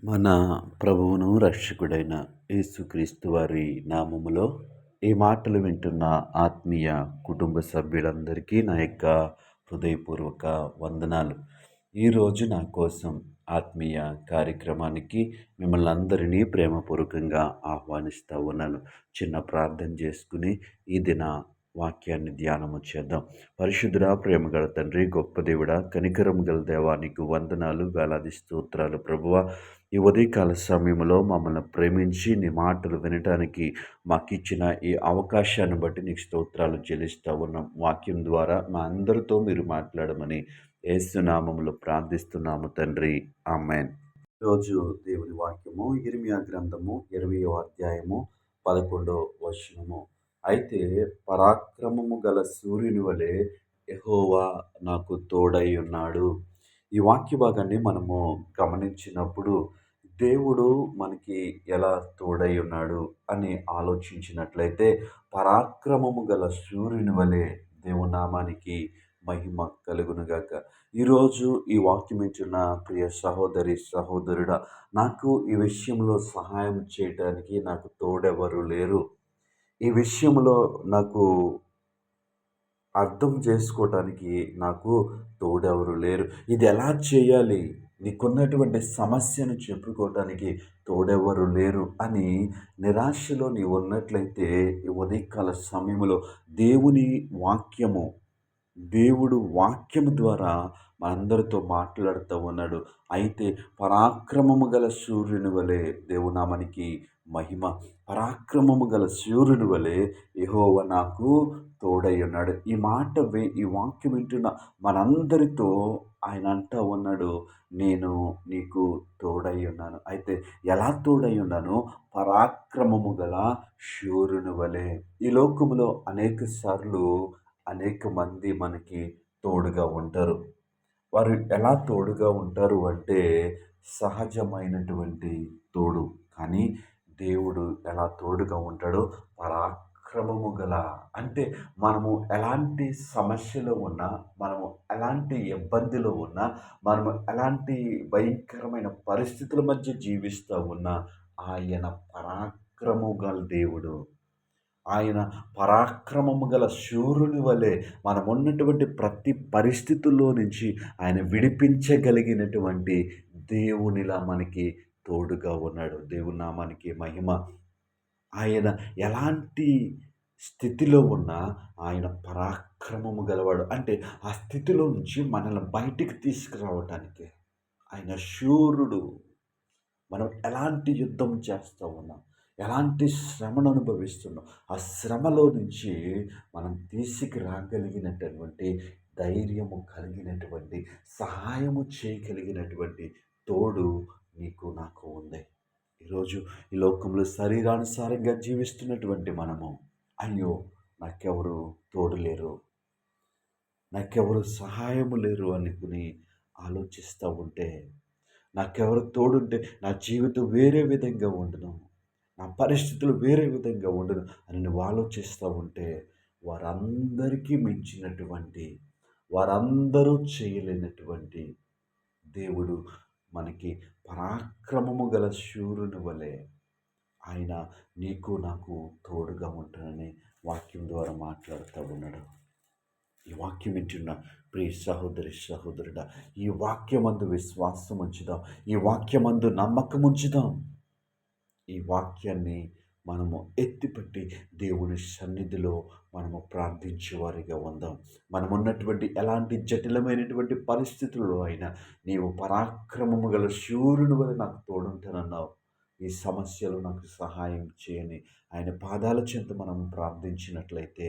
మన ప్రభువును రక్షకుడైన యేసుక్రీస్తు వారి నామములో ఈ మాటలు వింటున్న ఆత్మీయ కుటుంబ సభ్యులందరికీ నా యొక్క హృదయపూర్వక వందనాలు. ఈరోజు నా కోసం ఆత్మీయ కార్యక్రమానికి మిమ్మల్ని అందరినీ ప్రేమపూర్వకంగా ఆహ్వానిస్తూ ఉన్నాను. చిన్న ప్రార్థన చేసుకుని ఈ దిన వాక్యాన్ని ధ్యానము చేద్దాం. పరిశుద్ధుడా, ప్రేమగల తండ్రి, గొప్ప దేవుడా, కనికరం గల దేవా, నీకు వందనాలు, వేలాది స్తోత్రాలు ప్రభువా. ఈ ఉదయకాల సమయంలో మమ్మల్ని ప్రేమించి నీ మాటలు వినటానికి మాకిచ్చిన ఈ అవకాశాన్ని బట్టి నీకు స్తోత్రాలు చెల్లిస్తూ ఉన్నాం. వాక్యం ద్వారా మా అందరితో మీరు మాట్లాడమని యేసు నామములో ప్రార్థిస్తున్నాము తండ్రి. ఆమేన్. ఈరోజు దేవుని వాక్యము యిర్మీయా గ్రంథము 20వ అధ్యాయము 11వ వచనము. అయితే పరాక్రమము గల సూర్యుని వలె యెహోవా నాకు తోడై ఉన్నాడు. ఈ వాక్య భాగాన్ని మనము గమనించినప్పుడు దేవుడు మనకి ఎలా తోడై ఉన్నాడు అని ఆలోచించినట్లయితే పరాక్రమము గల సూర్యుని వలె దేవుని నామానికి మహిమ కలుగునుగాక. ఈరోజు ఈ వాక్యం వింటున్న ప్రియ సహోదరి సహోదరుడా, నాకు ఈ విషయంలో సహాయం చేయటానికి నాకు తోడెవరు లేరు. ఈ విషయంలో నాకు అర్థం చేసుకోవటానికి నాకు తోడెవరు లేరు. ఇది ఎలా చేయాలి? నీకున్నటువంటి సమస్యను చెప్పుకోవటానికి తోడెవరు లేరు అని నిరాశలో నీవు ఉన్నట్లయితే ఈ ఉదయకాల సమయంలో దేవుని వాక్యము దేవుడు వాక్యము ద్వారా మనందరితో మాట్లాడుతూ ఉన్నాడు. అయితే పరాక్రమము గల సూర్యుని వలె దేవునామానికి మహిమ. పరాక్రమము గల సూర్యుని వలె యెహోవా నాకు తోడై ఉన్నాడు. ఈ వాక్యం వింటున్న మనందరితో ఆయన అంటూ ఉన్నాడు, నేను నీకు తోడై ఉన్నాను. అయితే ఎలా తోడై ఉన్నాను? పరాక్రమము గల శూరుని వలె. ఈ లోకములో అనేక సార్లు అనేక మంది మనకి తోడుగా ఉంటారు. వారు ఎలా తోడుగా ఉంటారు అంటే సహజమైనటువంటి తోడు. కానీ దేవుడు ఎలా తోడుగా ఉంటాడో పరాక్రమము గల, అంటే మనము ఎలాంటి సమస్యలో ఉన్నా, మనము ఎలాంటి ఇబ్బందిలో ఉన్నా, మనము ఎలాంటి భయంకరమైన పరిస్థితుల మధ్య జీవిస్తూ ఉన్నా ఆయన పరాక్రమము గల దేవుడు. ఆయన పరాక్రమము గల శూరుని వలె మనమున్నటువంటి ప్రతి పరిస్థితుల్లో నుంచి ఆయన విడిపించగలిగినటువంటి దేవునిలా మనకి తోడుగా ఉన్నాడు. దేవుని నామానికి మహిమ. ఆయన ఎలాంటి స్థితిలో ఉన్నా ఆయన పరాక్రమము గలవాడు. అంటే ఆ స్థితిలో నుంచి మనల్ని బయటికి తీసుకురావటానికి ఆయన శూరుడు. మనం ఎలాంటి యుద్ధం చేస్తూ ఉన్నాం, ఎలాంటి శ్రమను అనుభవిస్తున్నాం, ఆ శ్రమలో నుంచి మనం తీసుకురాగలిగినటువంటి ధైర్యము కలిగినటువంటి, సహాయము చేయగలిగినటువంటి తోడు నీకు నాకు ఉంది. ఈరోజు ఈ లోకంలో శరీరానుసారంగా జీవిస్తున్నటువంటి మనము, అయ్యో నాకెవరు తోడు లేరు, నాకెవరు సహాయము లేరు అనుకుని ఆలోచిస్తూ ఉంటే, నాకెవరు తోడుంటే నా జీవితం వేరే విధంగా ఉండును, నా పరిస్థితులు వేరే విధంగా ఉండును అని నువ్వు ఆలోచిస్తూ ఉంటే, వారందరికీ మించినటువంటి, వారందరూ చేయలేనటువంటి దేవుడు మనకి పరాక్రమము గల శూరుని వలె ఆయన నీకు నాకు తోడుగా ఉంటానని వాక్యం ద్వారా మాట్లాడుతూ ఉన్నాడు. ఈ వాక్యం వింటున్న ప్రియ సహోదరి సహోదరుడా, ఈ వాక్యమందు విశ్వాసం ఉంచుదాం, ఈ వాక్యమందు నమ్మకం ఉంచుదాం. ఈ వాక్యాన్ని మనము ఎత్తిపట్టి దేవుని సన్నిధిలో మనము ప్రార్థించేవారిగా ఉందాం. మనమున్నటువంటి ఎలాంటి జటిలమైనటువంటి పరిస్థితుల్లో అయినా నీవు పరాక్రమము గల శూరుని వలె నాకు తోడుంటానన్నావు. ఈ సమస్యలు నాకు సహాయం చేయని ఆయన పాదాల చెంత మనం ప్రార్థించినట్లయితే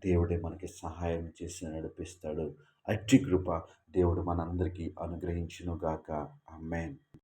దేవుడే మనకి సహాయం చేసి నడిపిస్తాడు. అట్టి కృప దేవుడు మనందరికీ అనుగ్రహించునుగాక. ఆమేన్.